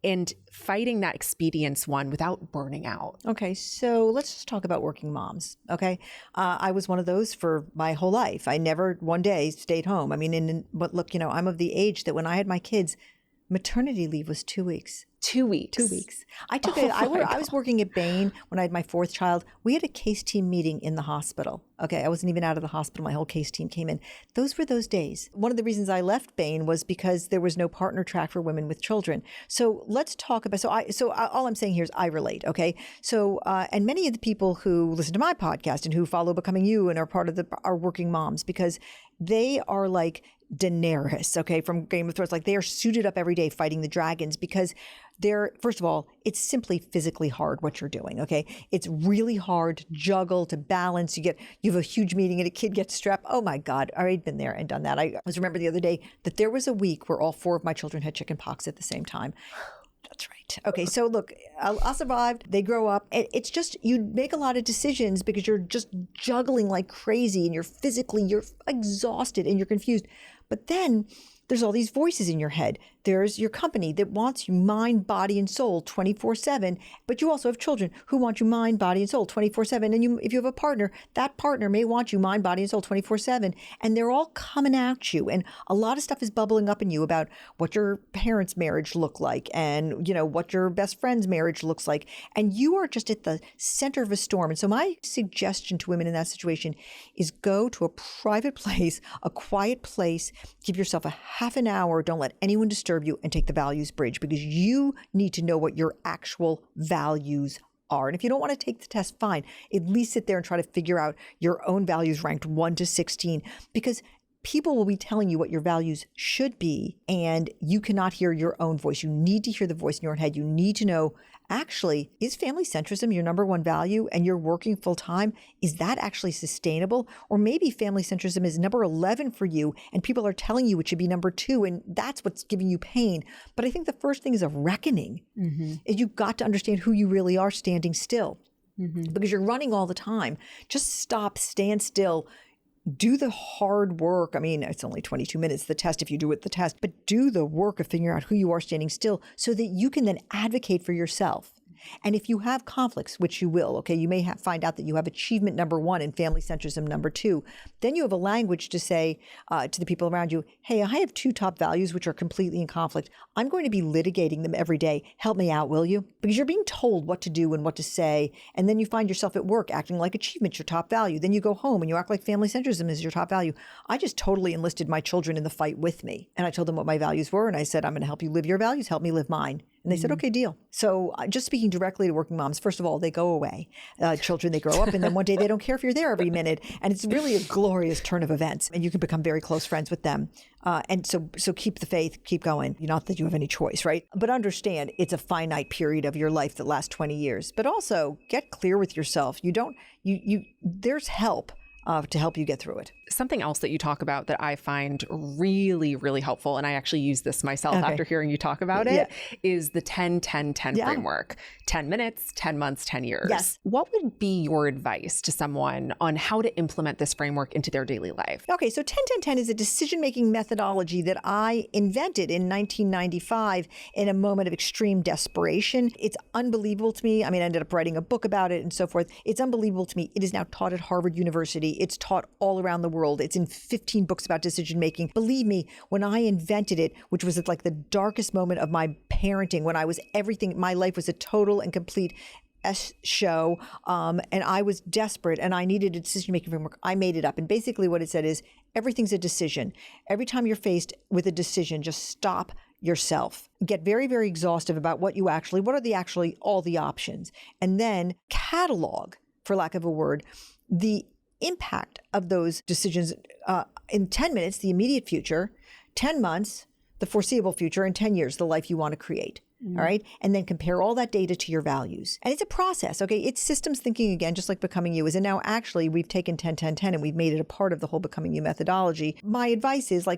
and fighting that expedience one without burning out. Okay, so let's just talk about working moms, okay? I was one of those for my whole life. I never one day stayed home. I mean, but look, you know, I'm of the age that when I had my kids, maternity leave was 2 weeks. 2 weeks. 2 weeks. I took it. I was working at Bain when I had my 4th child. We had a case team meeting in the hospital. Okay, I wasn't even out of the hospital. My whole case team came in. Those were those days. One of the reasons I left Bain was because there was no partner track for women with children. So let's talk about. All I'm saying here is I relate. Okay, so and many of the people who listen to my podcast and who follow Becoming You and are part of are working moms, because they are like Daenerys, okay, from Game of Thrones. Like, they are suited up every day fighting the dragons because first of all, it's simply physically hard what you're doing, okay? It's really hard to juggle, to balance. You have a huge meeting and a kid gets strep. Oh my God, I had been there and done that. I was remember the other day that there was a week where all 4 of my children had chicken pox at the same time. That's right. Okay, so look, I survived. They grow up. It's just, you make a lot of decisions because you're just juggling like crazy and you're exhausted and you're confused. But then there's all these voices in your head. There's your company that wants you mind, body, and soul 24/7. But you also have children who want you mind, body, and soul 24/7. And if you have a partner, that partner may want you mind, body, and soul 24/7. And they're all coming at you. And a lot of stuff is bubbling up in you about what your parents' marriage looked like and, you know, what your best friend's marriage looks like. And you are just at the center of a storm. And so my suggestion to women in that situation is go to a private place, a quiet place, give yourself a half an hour. Don't let anyone disturb you, and take the values bridge, because you need to know what your actual values are. And if you don't want to take the test, fine. At least sit there and try to figure out your own values ranked 1 to 16, because people will be telling you what your values should be, and you cannot hear your own voice. You need to hear the voice in your own head. You need to know, actually, is family centrism your number one value and you're working full time? Is that actually sustainable? Or maybe family centrism is number 11 for you and people are telling you it should be number 2, and that's what's giving you pain. But I think the first thing is a reckoning. Is you've got to understand who you really are standing still, because you're running all the time. Just stop, stand still. Do the hard work. I mean, it's only 22 minutes, the test, if you do it, the test, but do the work of figuring out who you are standing still so that you can then advocate for yourself. And if you have conflicts, which you will, okay, you may find out that you have achievement number 1 and family centrism number 2. Then you have a language to say to the people around you, hey, I have 2 top values which are completely in conflict. I'm going to be litigating them every day. Help me out, will you? Because you're being told what to do and what to say. And then you find yourself at work acting like achievement's your top value. Then you go home and you act like family centrism is your top value. I just totally enlisted my children in the fight with me. And I told them what my values were. And I said, I'm going to help you live your values. Help me live mine. And they said, okay, deal. So just speaking directly to working moms, first of all, they go away. Children, they grow up, and then one day they don't care if you're there every minute. And it's really a glorious turn of events. And you can become very close friends with them. And so keep the faith, keep going. Not that you have any choice, right? But understand it's a finite period of your life that lasts 20 years. But also get clear with yourself. There's help to help you get through it. Something else that you talk about that I find really, really helpful, and I actually use this myself after hearing you talk about it, is the 10-10-10 framework. 10 minutes, 10 months, 10 years. Yes. What would be your advice to someone on how to implement this framework into their daily life? Okay, so 10-10-10 is a decision-making methodology that I invented in 1995 in a moment of extreme desperation. It's unbelievable to me. I mean, I ended up writing a book about it and so forth. It's unbelievable to me. It is now taught at Harvard University. It's taught all around the world. It's in 15 books about decision-making. Believe me, when I invented it, which was at like the darkest moment of my parenting, when I was everything, my life was a total and complete show, and I was desperate and I needed a decision-making framework. I made it up. And basically what it said is everything's a decision. Every time you're faced with a decision, just stop yourself. Get very, very exhaustive about what are all the options. And then catalog, for lack of a word, the impact of those decisions in 10 minutes, the immediate future, 10 months, the foreseeable future, and 10 years, the life you want to create. All right. And then compare all that data to your values. And it's a process. Okay. It's systems thinking again, just like Becoming You is. And now actually we've taken 10-10-10 and we've made it a part of the whole Becoming You methodology. My advice is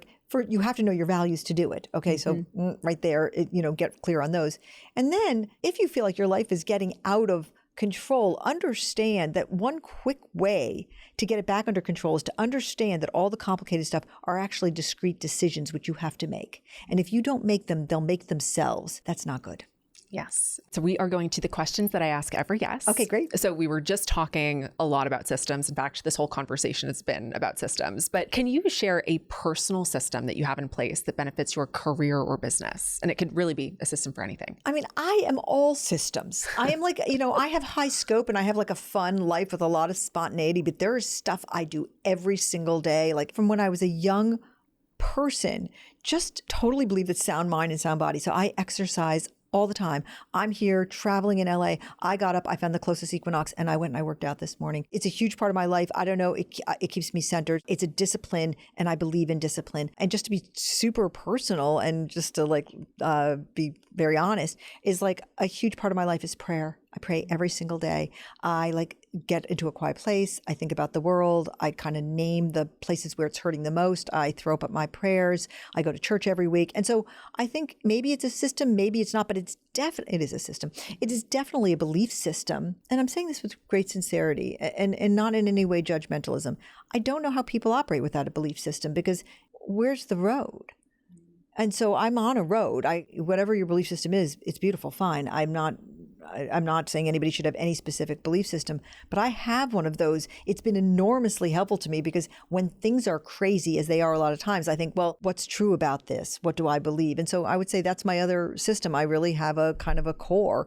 you have to know your values to do it. Okay. So right there, get clear on those. And then if you feel like your life is getting out of control, understand that one quick way to get it back under control is to understand that all the complicated stuff are actually discrete decisions which you have to make. And if you don't make them, they'll make themselves. That's not good. Yes. So we are going to the questions that I ask every guest. Okay, great. So we were just talking a lot about systems. In fact, this whole conversation has been about systems. But can you share a personal system that you have in place that benefits your career or business? And it could really be a system for anything. I mean, I am all systems. I am like, I have high scope and I have like a fun life with a lot of spontaneity, but there is stuff I do every single day. Like from when I was a young person, just totally believe that sound mind and sound body. So I exercise all the time. I'm here traveling in LA. I got up, I found the closest equinox, and I went and I worked out this morning. It's a huge part of my life. I don't know, it keeps me centered. It's a discipline, and I believe in discipline. And just to be super personal and just to be very honest, is like a huge part of my life is prayer. I pray every single day. I get into a quiet place. I think about the world. I kind of name the places where it's hurting the most. I throw up my prayers. I go to church every week. And so I think maybe it's a system, maybe it's not, but it is a system. It is definitely a belief system. And I'm saying this with great sincerity and not in any way judgmentalism. I don't know how people operate without a belief system because where's the road? And so I'm on a road. Whatever your belief system is, it's beautiful, fine. I'm not saying anybody should have any specific belief system, but I have one of those. It's been enormously helpful to me because when things are crazy, as they are a lot of times, I think, well, what's true about this? What do I believe? And so I would say that's my other system. I really have a kind of a core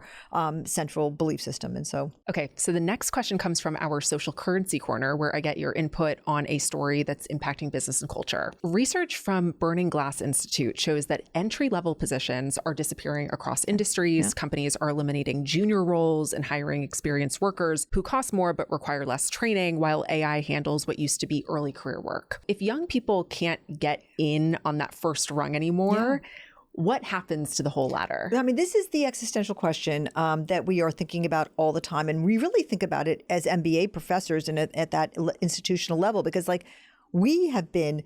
central belief system. And so. Okay. So the next question comes from our social currency corner, where I get your input on a story that's impacting business and culture. Research from Burning Glass Institute shows that entry-level positions are disappearing across industries. Yeah. Companies are eliminating junior roles and hiring experienced workers who cost more but require less training, while AI handles what used to be early career work. If young people can't get in on that first rung anymore, what happens to the whole ladder? I mean, this is the existential question that we are thinking about all the time. And we really think about it as MBA professors and at that institutional level, because we have been,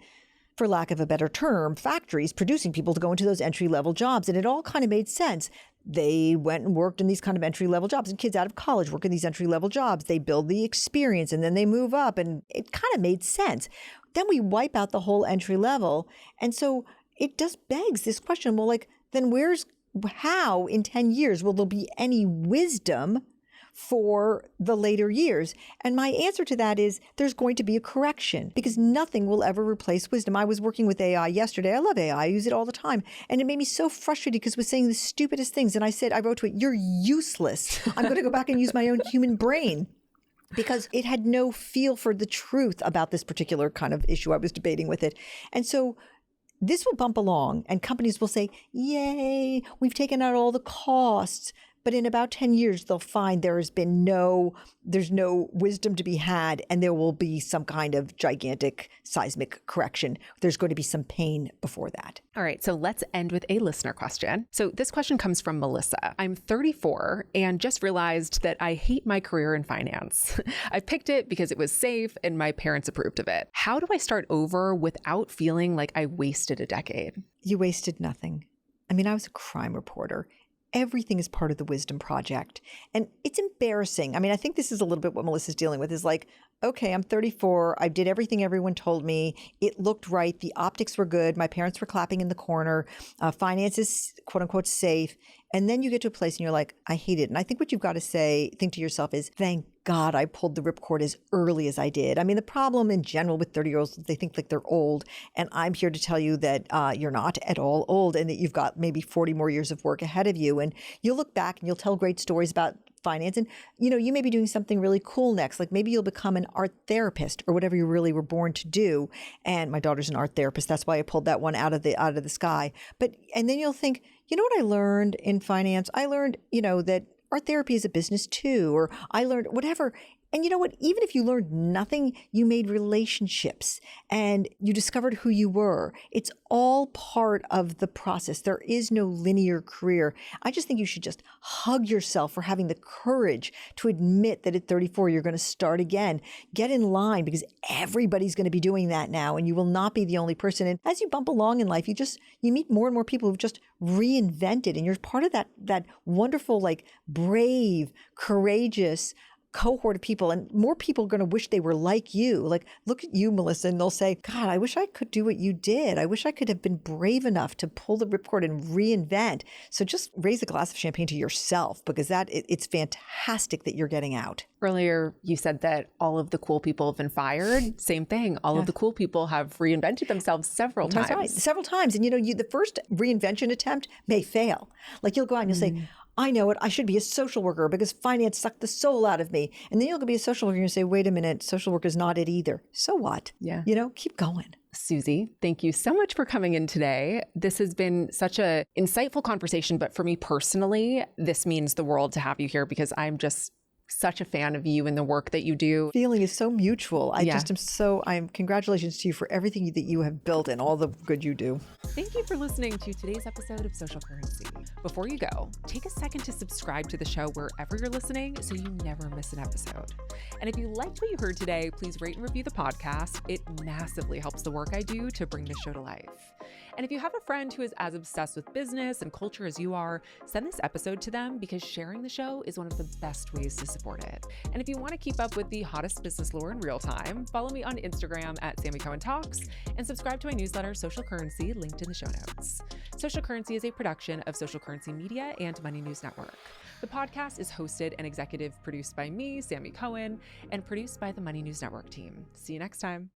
for lack of a better term, factories producing people to go into those entry-level jobs. And it all kind of made sense. They went and worked in these kind of entry-level jobs, and kids out of college work in these entry-level jobs. They build the experience and then they move up, and it kind of made sense. Then we wipe out the whole entry level. And so it just begs this question, well, then how in 10 years will there be any wisdom for the later years? And my answer to that is there's going to be a correction, because nothing will ever replace wisdom. I was working with AI yesterday. I love AI. I use it all the time. And it made me so frustrated because it was saying the stupidest things. And I wrote to it, you're useless. I'm going to go back and use my own human brain, because it had no feel for the truth about this particular kind of issue I was debating with it. And so this will bump along and companies will say, yay, we've taken out all the costs. But in about 10 years, they'll find there's no wisdom to be had, and there will be some kind of gigantic seismic correction. There's going to be some pain before that. All right, so let's end with a listener question. So this question comes from Melissa. I'm 34 and just realized that I hate my career in finance. I picked it because it was safe and my parents approved of it. How do I start over without feeling like I wasted a decade? You wasted nothing. I mean, I was a crime reporter. Everything is part of the Wisdom Project. And it's embarrassing. I mean, I think this is a little bit what Melissa's dealing with is like, okay, I'm 34. I did everything everyone told me. It looked right. The optics were good. My parents were clapping in the corner. Finance is quote unquote safe. And then you get to a place and you're like, I hate it. And I think what you've got to think to yourself is, thank God I pulled the ripcord as early as I did. I mean, the problem in general with 30-year-olds, they think like they're old. And I'm here to tell you that you're not at all old and that you've got maybe 40 more years of work ahead of you. And you'll look back and you'll tell great stories about finance. And, you may be doing something really cool next. Like maybe you'll become an art therapist or whatever you really were born to do. And my daughter's an art therapist. That's why I pulled that one out of the sky. And then you'll think, you know what I learned in finance? I learned, that art therapy is a business too, or I learned whatever. And you know what? Even if you learned nothing, you made relationships and you discovered who you were. It's all part of the process. There is no linear career. I just think you should just hug yourself for having the courage to admit that at 34, you're going to start again. Get in line because everybody's going to be doing that now and you will not be the only person. And as you bump along in life, you meet more and more people who've just reinvented and you're part of that wonderful, like brave, courageous cohort of people, and more people are going to wish they were like you. Like, look at you, Melissa, and they'll say, God, I wish I could do what you did. I wish I could have been brave enough to pull the ripcord and reinvent. So just raise a glass of champagne to yourself because it's fantastic that you're getting out. Earlier, you said that all of the cool people have been fired. Same thing. All of the cool people have reinvented themselves several times. That's right. Several times. And the first reinvention attempt may fail. Like you'll go out and you'll say, I know it. I should be a social worker because finance sucked the soul out of me. And then you'll go be a social worker and you say, wait a minute, social work is not it either. So what? Yeah. Keep going. Suzy, thank you so much for coming in today. This has been such an insightful conversation, but for me personally, this means the world to have you here because I'm just such a fan of you and the work that you do. Feeling is so mutual. Congratulations to you for everything that you have built and all the good you do. Thank you for listening to today's episode of Social Currency. Before you go, take a second to subscribe to the show wherever you're listening so you never miss an episode. And if you liked what you heard today, please rate and review the podcast. It massively helps the work I do to bring this show to life. And if you have a friend who is as obsessed with business and culture as you are, send this episode to them because sharing the show is one of the best ways to support it. And if you want to keep up with the hottest business lore in real time, follow me on Instagram at Sammi Cohen Talks and subscribe to my newsletter, Social Currency, linked in the show notes. Social Currency is a production of Social Currency Media and Money News Network. The podcast is hosted and executive produced by me, Sammi Cohen, and produced by the Money News Network team. See you next time.